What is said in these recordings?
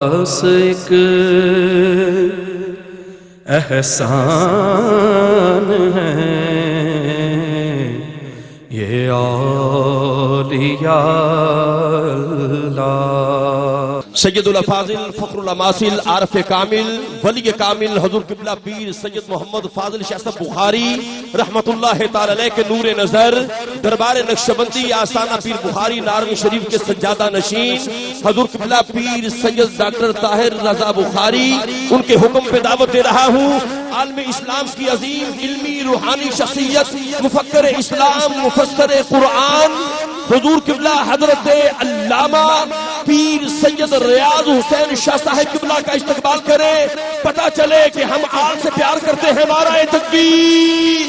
بس ایک احسان ہے یہ اولیاء اللہ۔ سید الافاضل فخر الاماثل عارف کامل ولی کامل حضور قبلہ پیر سید محمد فاضل شاہ صاحب بخاری رحمت اللہ تعالی علیہ کے نور نظر دربار نقشبندی آستانہ پیر بخاری نارنگ شریف کے سجادہ نشین حضور قبلہ پیر سید ڈاکٹر طاہر رضا بخاری ان کے حکم پہ دعوت دے رہا ہوں۔ عالم اسلام کی عظیم علمی روحانی شخصیت مفکر اسلام مفسر قرآن حضور قبلہ حضرت علامہ پیر سید ریاض حسین شاہ صاحب قبلہ کا استقبال کریں، پتہ چلے کہ ہم آل سے پیار کرتے ہیں۔ نعرہ تکبیر،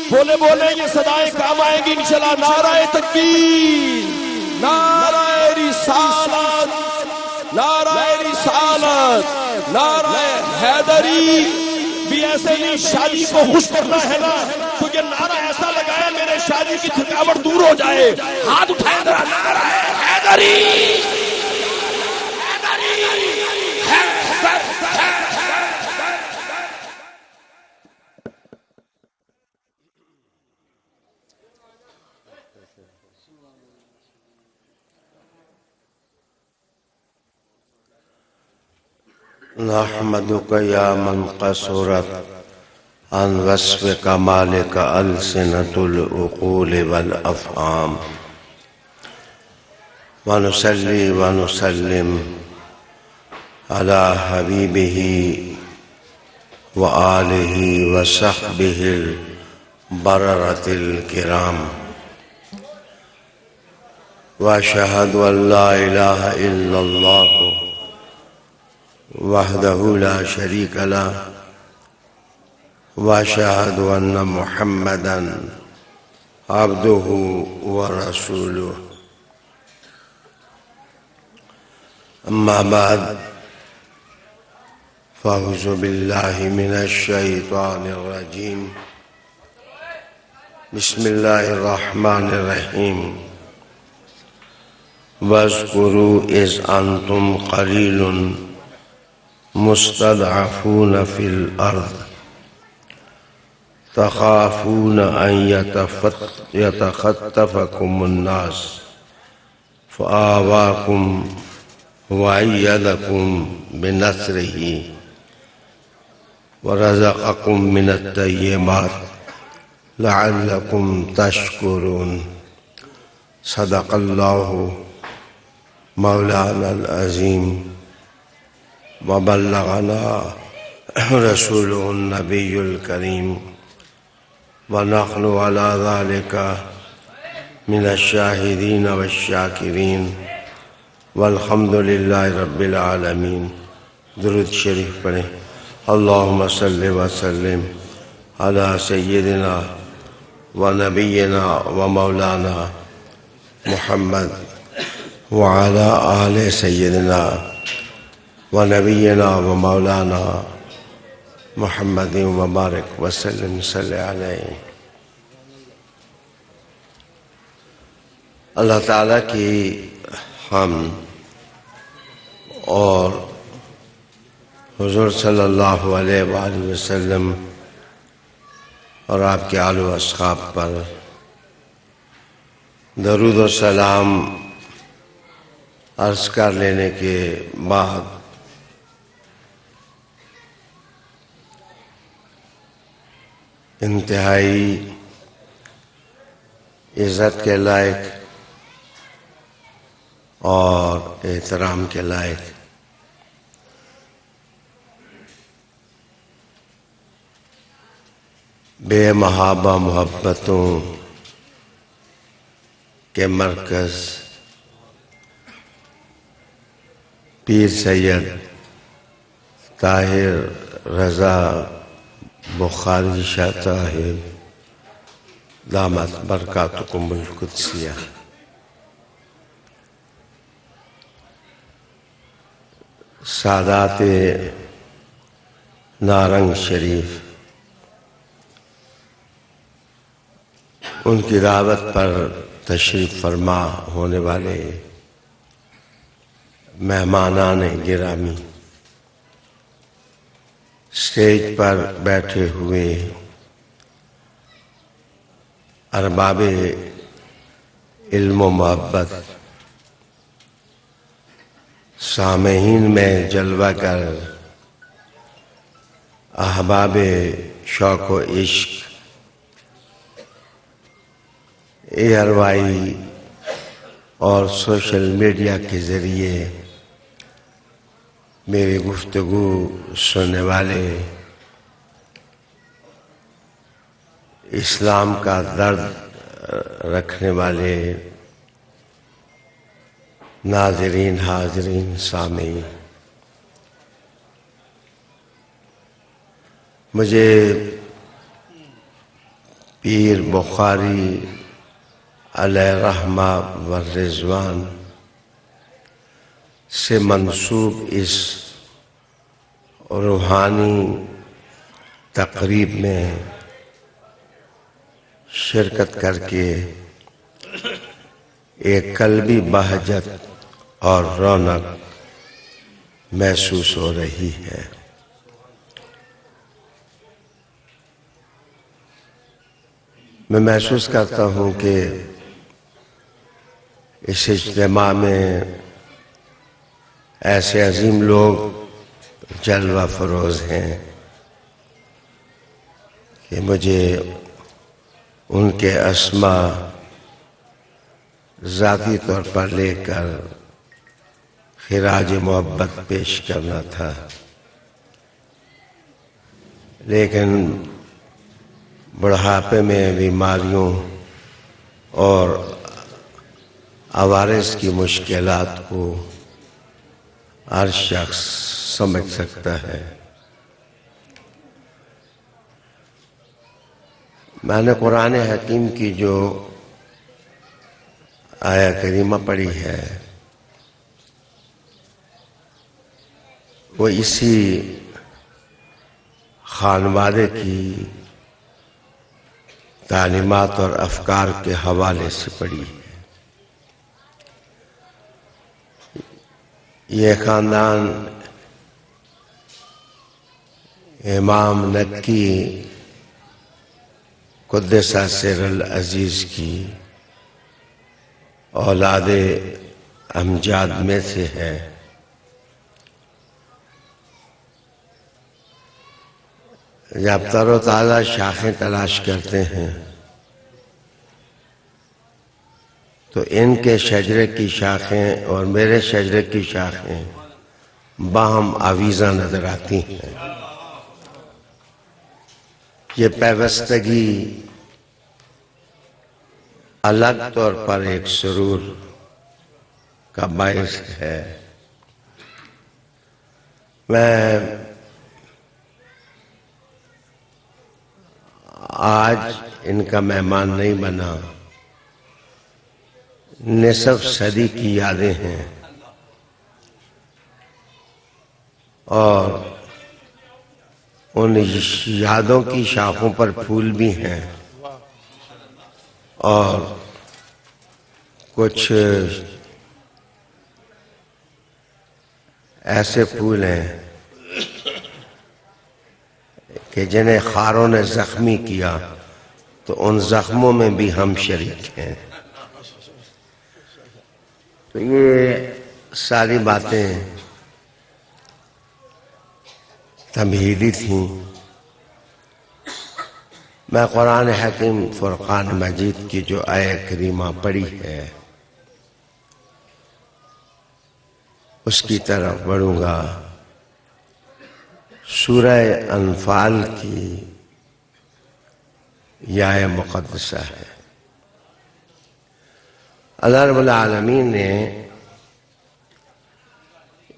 بولے بولے یہ صدائیں کام آئیں گی انشاءاللہ۔ نعرہ تکبیر، نعرہ رسالت، نعرہ رسالت، نعرہ حیدری۔ بھی ایسے نہیں شادی کو خوش کرنا ہے نا تو یہ نعرہ ایسا لگائے میرے شادی کی تھکاوٹ دور ہو جائے۔ ہاتھ اٹھائیں ذرا، نعرہ حیدری۔ نحمدک یا من قصرت عن وصف کمالک السنۃ العقول والافہام، ونصلی ونسلم علی حبیبہ وآلہ وصحبہ البررۃ الکرام، واشہد ان لا الہ الا اللہ وحدہ لا شریک لہ، واشہد ان محمدا عبدہ ورسولہ۔ اما بعد فاعوذ باللہ من الشیطان الرجیم، بسم اللہ الرحمن الرحیم۔ واذکروا اذ انتم قلیل مستضعفون فی الارض تخافون ان یتخطفکم الناس فآواکم وأیدکم بنصرہ ورزقکم من الطیبات لعلکم تشکرون۔ صدق اللہ مولانا العظیم وبلغنا رسوله النبی الکریم، ونحن على ذلك من الشاہدین والشاکرین، والحمد للہ رب العالمین۔ درود شریف پڑھیں۔ اللہم صلی وسلم علی سیدنا ونبینا ومولانا محمد وعلی آل سیدنا ونبینا ومولانا محمد مبارک وسلم صلی علیہ۔ اللہ تعالیٰ کی حمد اور حضور صلی اللہ علیہ وآلہ وسلم اور آپ کے آل و اصحاب پر درود و سلام عرض کر لینے کے بعد انتہائی عزت کے لائق اور احترام کے لائق بے محابہ محبتوں کے مرکز پیر سید طاہر رضا بخاری شاہ صاحب دامت برکاتکم القدسیہ، سادات نارنگ شریف، ان کی دعوت پر تشریف فرما ہونے والے مہمانان گرامی، اسٹیج پر بیٹھے ہوئے ارباب علم و محبت، سامعین میں جلوہ کر احباب شوق و عشق، ایئروائی اور سوشل میڈیا کے ذریعے میری گفتگو سننے والے، اسلام کا درد رکھنے والے ناظرین، حاضرین، سامعین، مجھے پیر بخاری علیہ رحمہ و رضوان سے منسوب اس روحانی تقریب میں شرکت کر کے ایک قلبی بہجت اور رونق محسوس ہو رہی ہے۔ میں محسوس کرتا ہوں کہ اس اجتماع میں ایسے عظیم لوگ جلوہ فروز ہیں کہ مجھے ان کے اسماء ذاتی طور پر لے کر خراج محبت پیش کرنا تھا، لیکن بڑھاپے میں بیماریوں اور عوارض کی مشکلات کو ہر شخص سمجھ سکتا ہے۔ میں نے قرآن حکیم کی جو آیہ کریمہ پڑھی ہے وہ اسی خانوادے کی تعلیمات اور افکار کے حوالے سے پڑھی ہے۔ یہ خاندان امام نکی قدس سر العزیز کی اولاد امجاد میں سے ہے۔ جب تر و تازہ شاخیں تلاش کرتے ہیں تو ان کے شجرے کی شاخیں اور میرے شجرے کی شاخیں باہم آویزاں نظر آتی ہیں۔ یہ پیوستگی الگ طور پر ایک سرور کا باعث ہے۔ میں آج ان کا مہمان نہیں بنا، نصف صدی کی یادیں ہیں اور ان یادوں کی شاخوں پر پھول بھی ہیں اور کچھ ایسے پھول ہیں کہ جنہیں خاروں نے زخمی کیا تو ان زخموں میں بھی ہم شریک ہیں۔ تو یہ ساری باتیں تمہیدی تھیں۔ میں قرآن حکیم فرقان مجید کی جو آیہ کریمہ پڑھی ہے اس کی طرف بڑھوں گا۔ سورہ انفال کی یہ آیہ مقدسہ ہے۔ اللہ رب العالمین نے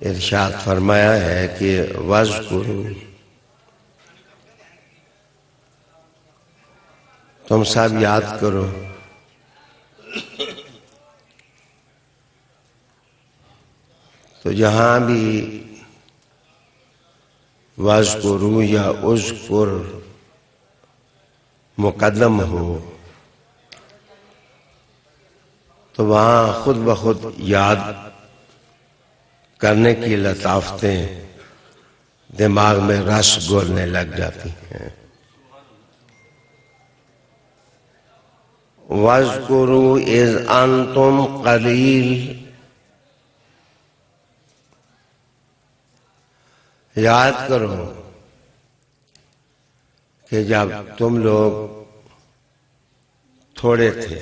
ارشاد فرمایا ہے کہ وَاذْكُرُوا، تم سب یاد کرو تو جہاں بھی وَاذْكُرُوا یا اذْكُر مقدم ہو تو وہاں خود بخود یاد کرنے کی لطافتیں دماغ میں رس گھولنے لگ جاتی ہیں۔ وَاذْكُرُوا إِذْ أَنْتُمْ قَلِيلٌ، یاد کرو کہ جب تم لوگ تھوڑے تھے،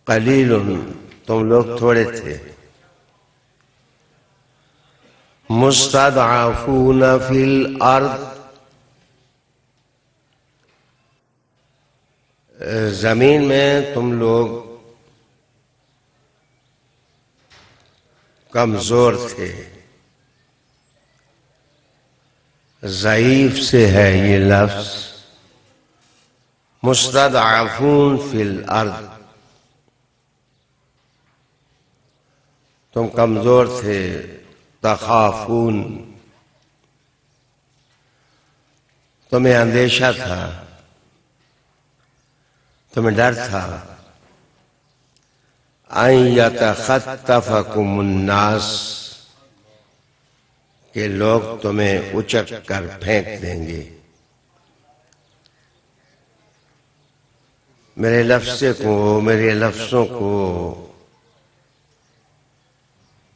قلیل، تم لوگ تھوڑے تھے، مستضعفون فی الارض، زمین میں تم لوگ کمزور تھے۔ ضعیف سے ہے یہ لفظ، مستضعفون فی الارض، تم کمزور تھے، تخافون، تمہیں اندیشہ تھا، تمہیں ڈر تھا، ان یتخطفکم الناس، کہ لوگ تمہیں اچک کر پھینک دیں گے۔ میرے لفظوں کو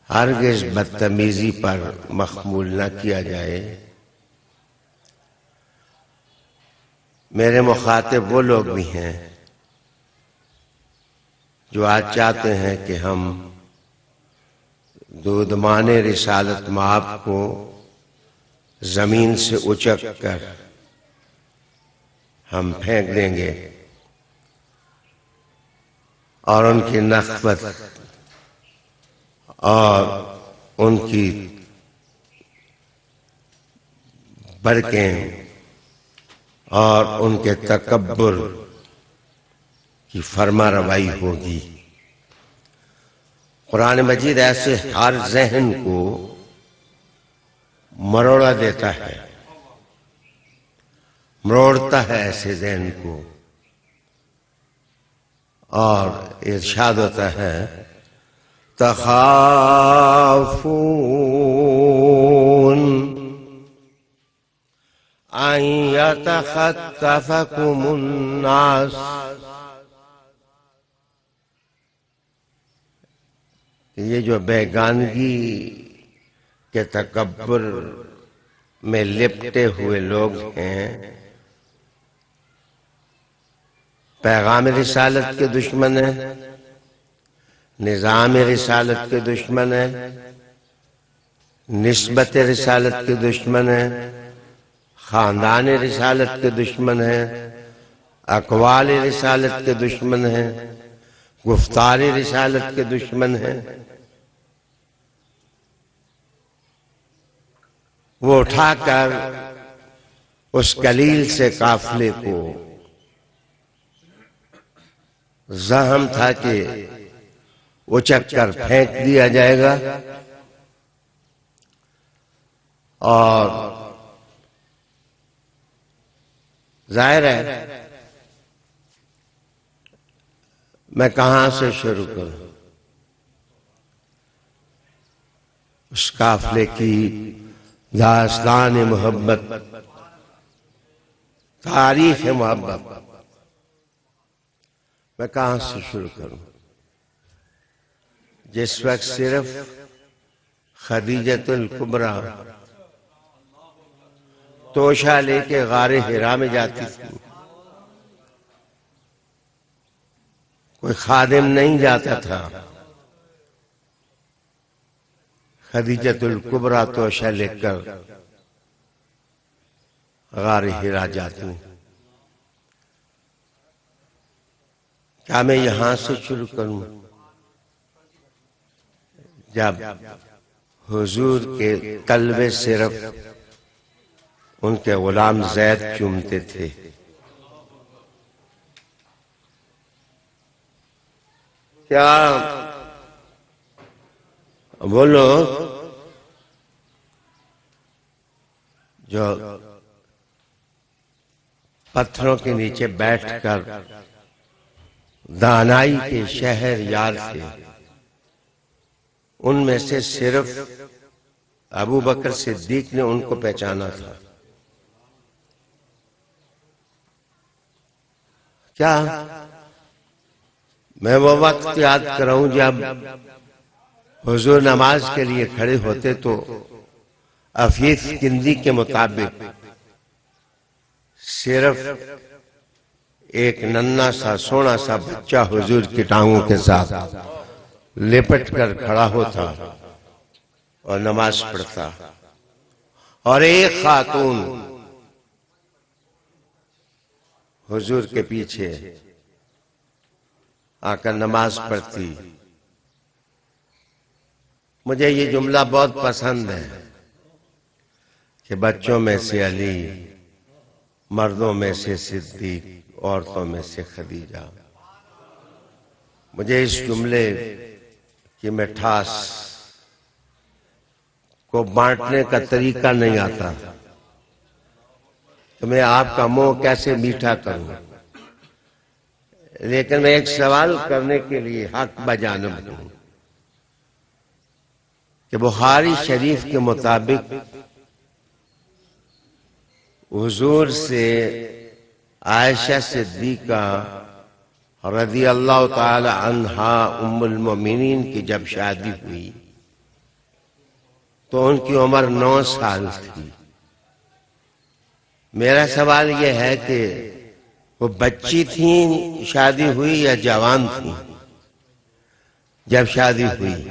ہرگز بدتمیزی پر محمول نہ کیا جائے۔ میرے مخاطب وہ لوگ بھی ہیں جو آج چاہتے ہیں کہ ہم دودمان رسالت مآب کو زمین سے اچک کر ہم پھینک دیں گے اور ان کی نخوت اور ان کی برکیں اور ان کے تکبر کی فرما روائی ہوگی۔ قرآن مجید ایسے ہر ذہن کو مروڑا دیتا ہے، مروڑتا ہے ایسے ذہن کو، اور ارشاد ہوتا ہے تخافون ان یتخطفکم الناس، یہ جو بیگانگی کے تکبر میں لپٹے ہوئے لوگ ہیں، پیغام رسالت کے دشمن ہیں، نظام رسالت کے دشمن ہیں، نسبت رسالت کے دشمن ہیں، خاندان رسالت کے دشمن ہیں، اقوال رسالت کے دشمن ہیں، گفتار رسالت کے دشمن ہیں، وہ اٹھا کر اس قلیل سے قافلے کو زحم تھا کہ اچک کر پھینک دیا جائے گا، اور ظاہر ہے میں کہاں سے شروع کروں؟ اس قافلے کی داستان محبت، تاریخ محبت میں کہاں سے شروع کروں؟ جس وقت صرف خدیجۃ الکبریٰ توشہ لے کے غار حرا میں جاتی تھی، کوئی خادم نہیں جاتا تھا، خدیجۃ الکبریٰ توشہ لے کر غار حرا جاتی۔ کیا میں یہاں سے شروع کروں؟ جب حضور کے قلب صرف ان کے غلام زید چومتے تھے، کیا وہ لوگ جو پتھروں کے نیچے بیٹھ کر دانائی کے شہر یار تھے، ان میں سے صرف ابو بکر صدیق نے ان کو پہچانا تھا۔ کیا میں وہ وقت یاد کراؤں جب حضور نماز کے لیے کھڑے ہوتے تو عفیف کندی کے مطابق صرف ایک ننھا سا سونا سا بچہ حضور کی ٹانگوں کے ساتھ لپٹ کر کھڑا ہوتا اور نماز پڑھتا، اور ایک خاتون حضور کے پیچھے آ کر نماز پڑھتی۔ مجھے یہ جملہ بہت پسند ہے کہ بچوں میں سے علی، مردوں میں سے صدیق، عورتوں میں سے خدیجہ۔ مجھے اس جملے کی مٹھاس کو بانٹنے کا طریقہ نہیں آتا تو میں آپ کا منہ کیسے میٹھا کروں، لیکن میں ایک سوال کرنے کے لیے حق بجانب ہوں کہ بخاری شریف کے مطابق حضور سے عائشہ صدیقہ رضی اللہ تعالی عنہا ام المؤمنین کی جب شادی ہوئی تو ان کی عمر 9 سال تھی۔ میرا سوال یہ ہے کہ وہ بچی تھیں شادی ہوئی یا جوان تھیں جب شادی ہوئی؟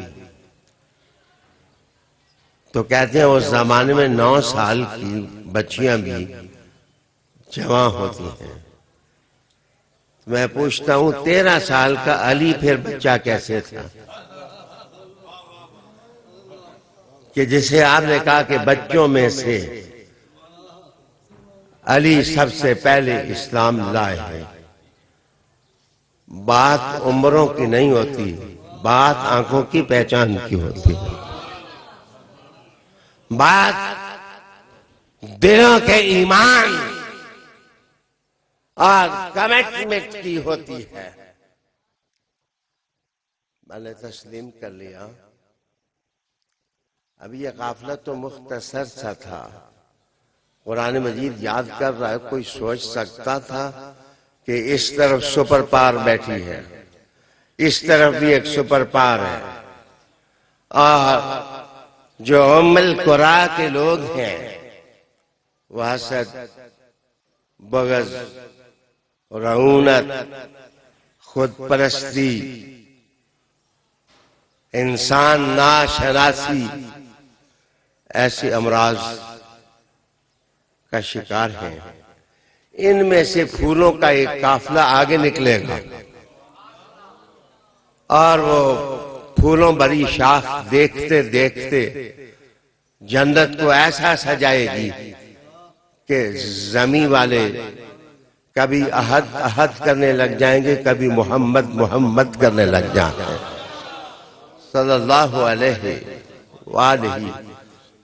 تو کہتے ہیں اس زمانے میں 9 سال کی بچیاں بھی جوان ہوتی ہیں۔ میں پوچھتا ہوں 13 سال کا علی پھر بچہ کیسے تھا کہ جسے آپ نے کہا کہ بچوں میں سے علی سب سے پہلے اسلام لائے ہیں؟ بات عمروں کی نہیں ہوتی، بات آنکھوں کی پہچان کی ہوتی ہے، بات دلوں کے ایمان اور کمٹمنٹ کی ہوتی ہے۔ میں نے تسلیم کر لیا۔ اب یہ قافلہ تو مختصر سا تھا، قرآن مجید یاد کر رہا ہے، کوئی سوچ سکتا تھا کہ اس طرف سپر پار بیٹھی ہے، اس طرف بھی ایک سپر پار ہے، اور جو ام القریٰ کے لوگ ہیں وہ حسد، بغض، رعونت، خود پرستی، انسان ناشناسی، ایسے امراض کا شکار ہے۔ ان میں سے پھولوں کا ایک قافلہ آگے نکلے گا اور وہ پھولوں بری شاخ دیکھتے دیکھتے جنت کو ایسا سجائے گی کہ زمین والے کبھی احد احد کرنے لگ جائیں گے، کبھی محمد محمد کرنے لگ جائیں گے صلی اللہ علیہ وآلہ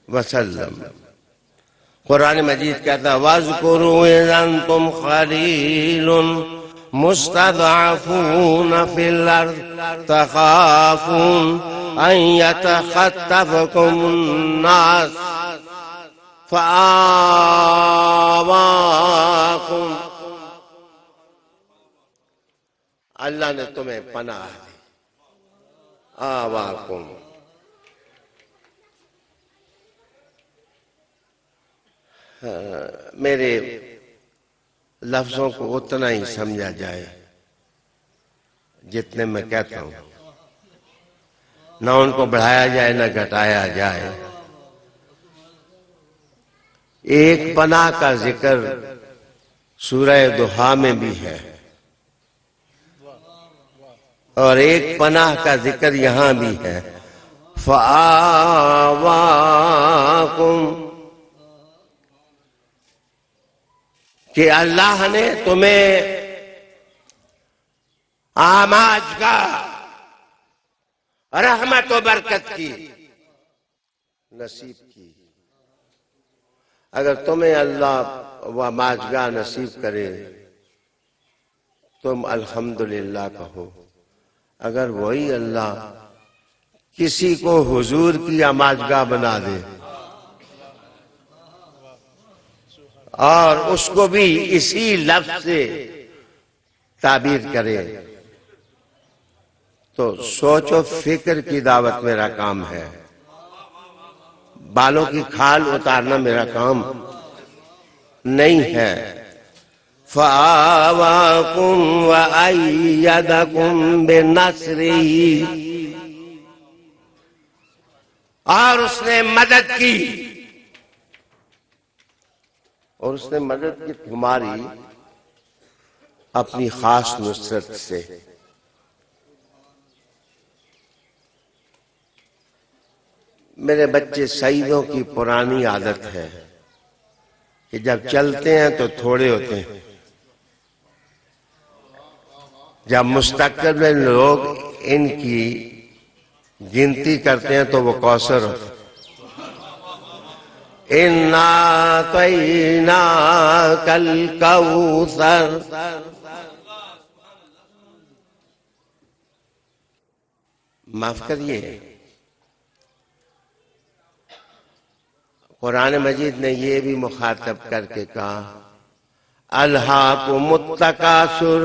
وسلم۔ قرآن مجید کہتا ہے وَاذْكُرُوا إِذْ أَنْتُمْ قَلِيلٌ مُسْتَضْعَفُونَ فِي الْأَرْضِ تَخَافُونَ أَنْ يَتَخَطَّفَكُمُ النَّاسُ فَآوَاكُمْ۔ اللہ نے تمہیں پناہ دی، آواکم۔ میرے لفظوں کو اتنا ہی سمجھا جائے جتنے میں کہتا ہوں، نہ ان کو بڑھایا جائے نہ گھٹایا جائے۔ ایک پناہ کا ذکر سورہ ضحیٰ میں بھی ہے اور ایک پناہ کا ذکر یہاں بھی ہے، فَآوَاكُمْ، کہ اللہ نے تمہیں آماج کا رحمت و برکت کی نصیب کی۔ اگر تمہیں اللہ وہ آماجگاہ نصیب کرے تم الحمدللہ کہو، اگر وہی اللہ کسی کو حضور کی آماجگاہ بنا دے اور اس کو بھی اسی لفظ سے تعبیر کرے تو سوچ و فکر کی دعوت میرا کام ہے، بالوں کی کھال اتارنا میرا کام نہیں ہے۔ فَآوَاكُمْ وَأَيَّدَكُمْ بِنَصْرِهِ، اور اس نے مدد کی، اور اس نے مدد کی تمہاری اپنی خاص نصرت سے۔ میرے بچے سعیدوں کی پرانی عادت ہے کہ جب چلتے ہیں تو تھوڑے ہوتے ہیں، جب مستقبل میں لوگ ان کی گنتی کرتے ہیں تو وہ کوثر ہوتے ہیں۔ اِنَّا أَعْطَيْنَاكَ الْكَوْثَرَ، معاف کریے، قرآن مجید نے یہ بھی مخاطب کر کے کہا الہاکم التکاثر،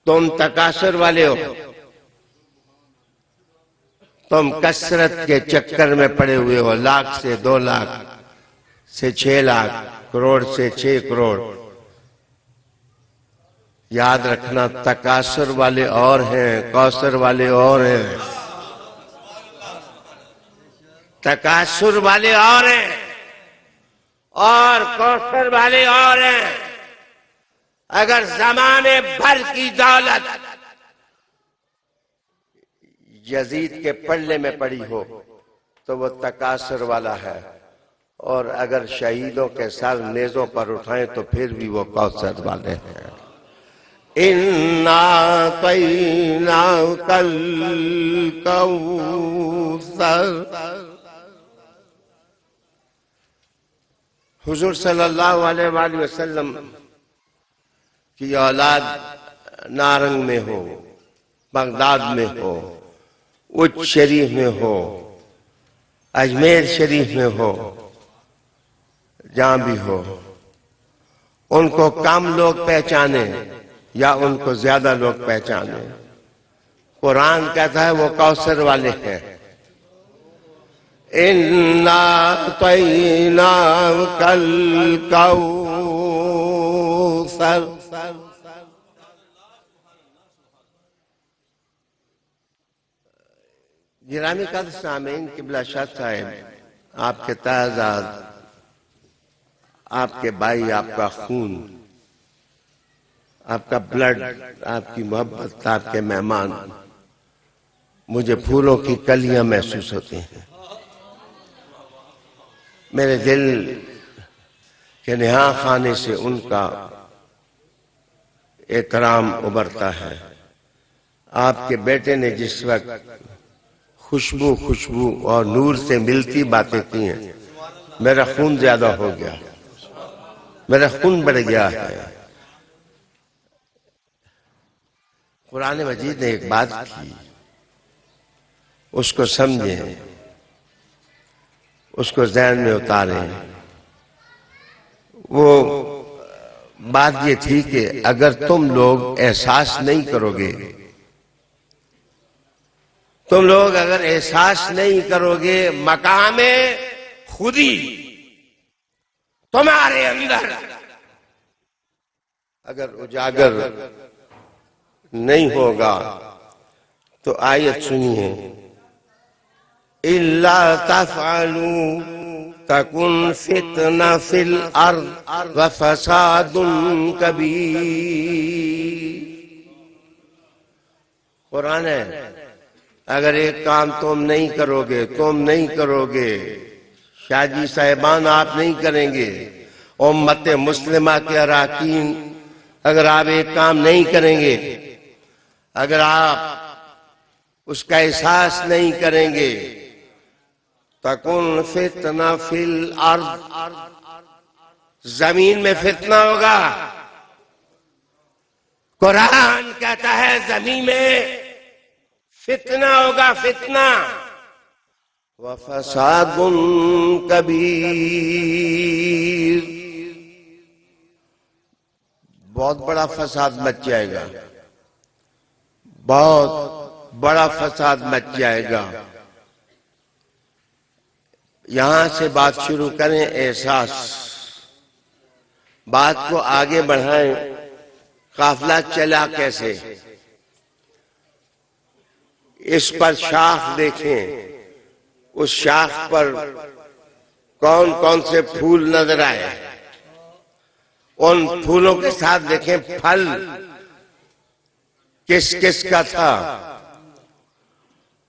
تم تکاثر والے ہو، تم کثرت کے چکر میں پڑے ہوئے ہو، لاکھ سے 2 لاکھ سے 6 لاکھ، کروڑ سے 6 کروڑ۔ یاد رکھنا تکاثر والے اور ہیں، کوثر والے اور ہیں، تکاثر والے اور ہیں اور کوثر والے اور ہیں۔ اگر زمانے بھر کی دولت یزید کے پلے میں پڑی ہو تو وہ تکاثر والا ہے، اور اگر شہیدوں کے سر نیزوں پر اٹھائیں تو پھر بھی وہ کوثر والے ہیں۔ اِنَّا أَعْطَيْنَاكَ الْكَوْثَرَ، حضور صلی اللہ علیہ وآلہ وسلم کی اولاد نارنگ میں ہو، بغداد میں ہو، اچ شریف میں ہو، اجمیر شریف میں ہو، جہاں بھی ہو، ان کو کم لوگ پہچانے یا ان کو زیادہ لوگ پہچانے، قرآن کہتا ہے وہ کوثر والے ہیں۔ اِنَّا أَعْطَيْنَاكَ الْكَوْثَرَ، گرامی قدر سامعین، قبلہ شاہ صاحب آپ کے تعزیز، آپ کے بھائی، آپ کا خون، آپ کا بلڈ، آپ کی محبت، آپ کے مہمان، مجھے پھولوں کی کلیاں محسوس ہوتی ہیں۔ میرے دل کے نہاں خانے سے ان کا احترام ابھرتا ہے۔ آپ کے بیٹے نے جس وقت خوشبو اور نور سے ملتی باتیں کی ہیں، میرا خون زیادہ ہو گیا، میرا خون بڑھ گیا ہے۔ قرآن مجید نے ایک بات کی، اس کو سمجھیں، اس کو ذہن میں اتاریں۔ وہ بات یہ تھی کہ اگر تم لوگ احساس نہیں کرو گے، تم لوگ اگر احساس نہیں کرو گے مقام خودی تمہارے اندر اگر اجاگر نہیں ہوگا تو آیت سنیے، إِلَّا تَفْعَلُوا تَكُنْ فِتْنَةٌ فِي الْأَرْضِ وَفَسَادٌ كَبِيرٌ۔ قرآن ہے، اگر ایک کام تم نہیں کرو گے، شاہ جی صاحبان آپ نہیں کریں گے، امت مسلمہ کے اراکین اگر آپ ایک کام نہیں کریں گے، اگر آپ اس کا احساس نہیں کریں گے، تَكُنْ فِتْنَةٌ فِي الْأَرْضِ، زمین میں فتنہ ہوگا۔ قرآن کہتا ہے زمین میں فتنہ ہوگا فتنہ وفساد کبیر، بہت بڑا فساد مچ جائے گا، بہت بڑا فساد مچ جائے گا۔ یہاں سے بات شروع کریں، احساس، بات کو آگے بڑھائیں، قافلہ چلا کیسے، اس پر شاخ دیکھیں، اس شاخ پر کون کون سے پھول نظر آئے، ان پھولوں کے ساتھ دیکھیں پھل کس کس کا تھا،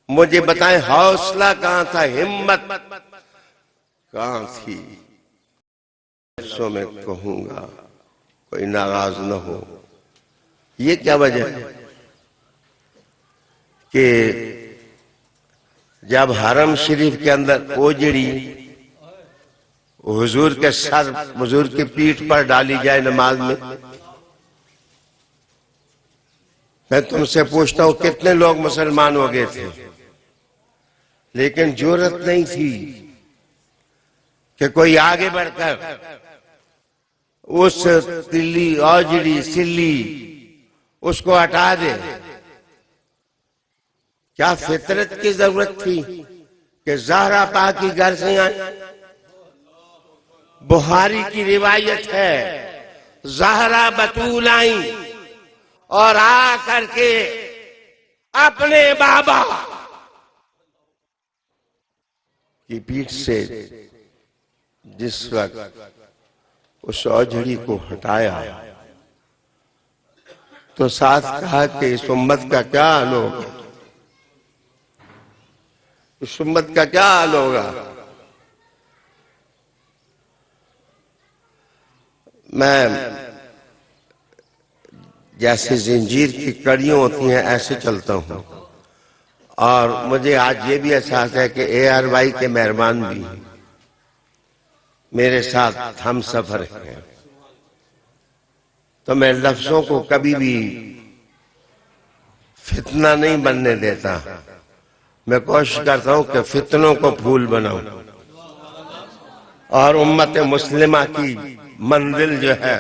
مجھے بتائیں حوصلہ کہاں تھا، ہمت کہاں تھی؟ سو میں کہوں گا کوئی ناراض نہ ہو، یہ کیا وجہ ہے کہ جب حرم شریف کے اندر اوجڑی حضور کے سر، حضور کی پیٹھ پر ڈالی جائے نماز میں تم سے پوچھتا ہوں کتنے لوگ مسلمان ہو گئے تھے، لیکن جرأت نہیں تھی کہ کوئی آگے بڑھ کر اس تلی اوجڑی سلی اس کو ہٹا دے۔ کیا فطرت کی ضرورت تھی کہ زہرا پاک کی گھر سے آئیں؟ بخاری کی روایت ہے زہرا بطول آئیں اور آ کر کے اپنے بابا کی پیٹھ سے جس وقت اس اوجڑی کو ہٹایا تو ساتھ کہا کہ اس امت کا کیا حال ہوگا، اس امت کا کیا حال ہوگا۔ میں جیسے زنجیر کی کڑیاں ہوتی ہیں ایسے چلتا ہوں، اور مجھے آج یہ بھی احساس ہے کہ اے آر وائی کے مہربان بھی میرے ساتھ ہم سفر ہیں، تو میں لفظوں کو کبھی بھی فتنہ نہیں بننے دیتا، میں کوشش کرتا ہوں کہ فتنوں کو پھول بناؤں اور امت مسلمہ کی منزل جو ہے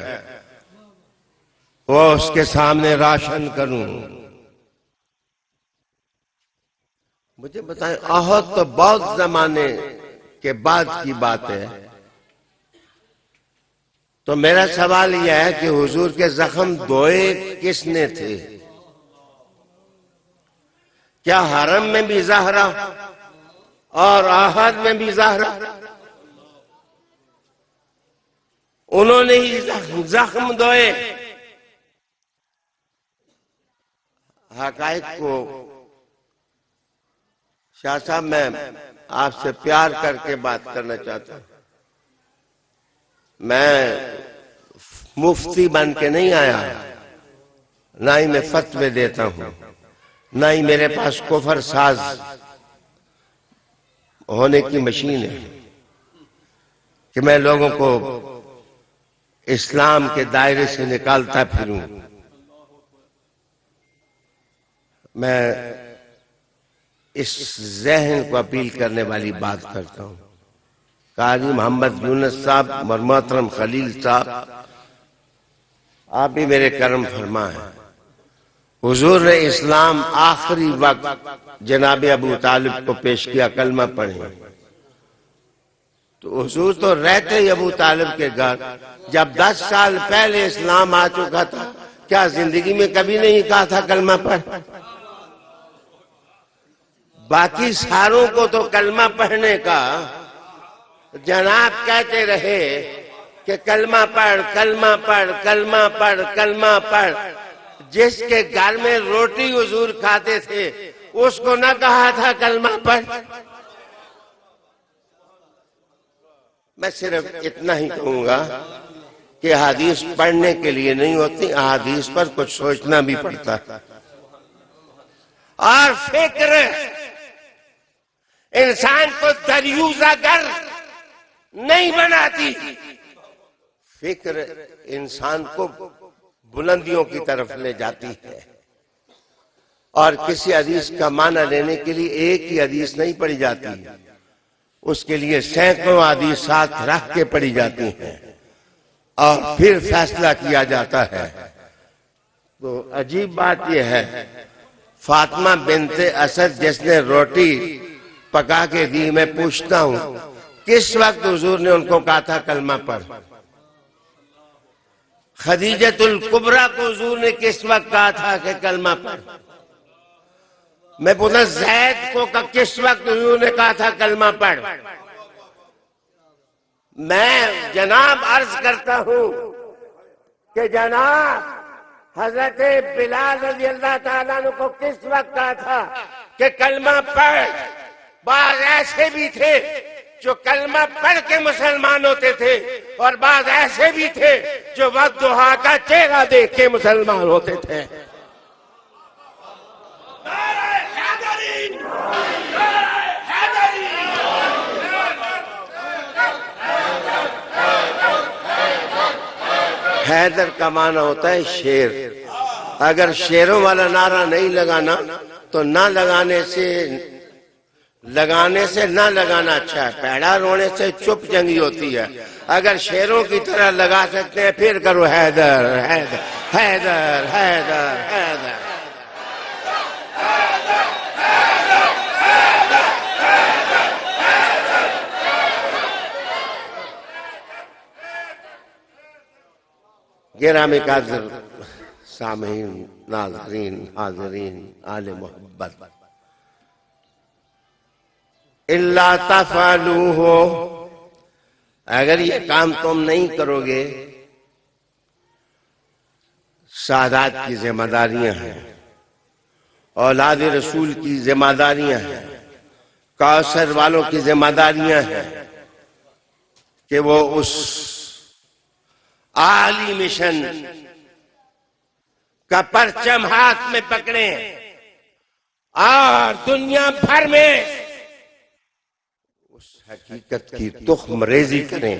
وہ اس کے سامنے روشن کروں۔ مجھے بتائیں احد تو بہت زمانے کے بعد کی بات ہے، تو میرا سوال یہ ہے کہ حضور کے زخم دھوئے کس نے تھے؟ کیا حرم میں بھی زہرا اور احد میں بھی زہرا؟ انہوں نے ہی زخم دھوئے۔ حقائق کو شاہ صاحب میں آپ سے پیار کر کے بات کرنا چاہتا ہوں، میں مفتی بن کے نہیں آیا، نہ ہی میں فتوے دیتا ہوں، نہ ہی میرے پاس کفر ساز ہونے کی مشین ہے کہ میں لوگوں کو اسلام کے دائرے سے نکالتا پھروں۔ میں اس ذہن کو اپیل کرنے والی بات کرتا ہوں، قاری محمد یونس صاحب اور محترم خلیل صاحب، آپ بھی میرے کرم فرما ہیں۔ حضور نے اسلام آخری وقت جناب ابو طالب کو پیش کیا، کلمہ پڑھیں، تو حضور تو رہتے ہی ابو طالب کے گھر، جب 10 سال پہلے اسلام آ چکا تھا، کیا زندگی میں کبھی نہیں کہا تھا کلمہ پڑھ؟ باقی ساروں کو تو کلمہ پڑھنے کا جناب کہتے رہے کہ کلمہ پڑھ، کلمہ پڑھ، کلمہ پڑھ، کلمہ پڑھ۔ جس کے گھر میں روٹی حضور کھاتے تھے اس کو نہ کہا تھا کلمہ پڑھ۔ میں صرف اتنا ہی کہوں گا کہ احادیث پڑھنے کے لیے نہیں ہوتی، احادیث پر کچھ سوچنا بھی پڑتا ہے، اور فکر انسان کو دریوزہ گر نہیں بناتی، فکر انسان کو بلندیوں کی طرف لے جاتی ہے۔ اور کسی حدیث کا معنی لینے کے لیے ایک ہی حدیث نہیں پڑھی جاتی، اس کے لیے سینکڑوں حدیث ساتھ رکھ کے پڑھی جاتی ہیں اور پھر فیصلہ کیا جاتا ہے۔ تو عجیب بات یہ ہے، فاطمہ بنت اسد جس نے روٹی پکا کے دی، میں پوچھتا ہوں کس وقت حضور نے ان کو کہا تھا کلمہ پڑھ؟ خدیجۃ الکبریٰ کو حضور نے کس وقت کہا تھا کہ کلمہ پڑھ؟ میں پوچھتا زید کو کس وقت حضور نے کہا تھا کلمہ پڑھ؟ میں جناب عرض کرتا ہوں کہ جناب حضرت بلال رضی اللہ تعالیٰ عنہ کو کس وقت کہا تھا کہ کلمہ پڑھ؟ بعض ایسے بھی تھے جو کلمہ پڑھ کے مسلمان ہوتے تھے اور بعض ایسے بھی تھے جو والضحیٰ کا چہرہ دیکھ کے مسلمان ہوتے تھے۔ حیدر کا معنی ہوتا ہے شیر۔ اگر شیروں والا نعرہ نہیں لگانا تو نہ لگانے سے نہ لگانا اچھا ہے۔ پیڑا رونے سے چپ جنگی ہوتی ہے۔ اگر شیروں کی طرح لگا سکتے ہیں پھر کرو حیدر حیدر حیدر حیدر حیدر۔ گرامی قدر سامعین، ناظرین، حاضرین، آل محبت، الا تفعلوہ، اگر یہ کام تم نہیں کرو گے، سادات کی ذمہ داریاں ہیں، اولاد رسول کی ذمہ داریاں ہیں، کوثر والوں کی ذمہ داریاں ہیں کہ وہ اس عالی مشن کا پرچم ہاتھ میں پکڑیں اور دنیا بھر میں اس حقیقت کی تخم ریزی کریں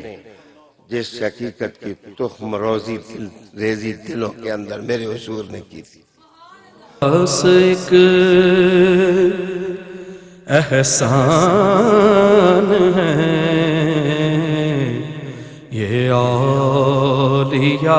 جس حقیقت کی تخم ریزی دلوں کے اندر میرے حضور نے کی تھی۔ بس ایک احسان ہے یہ اولیاء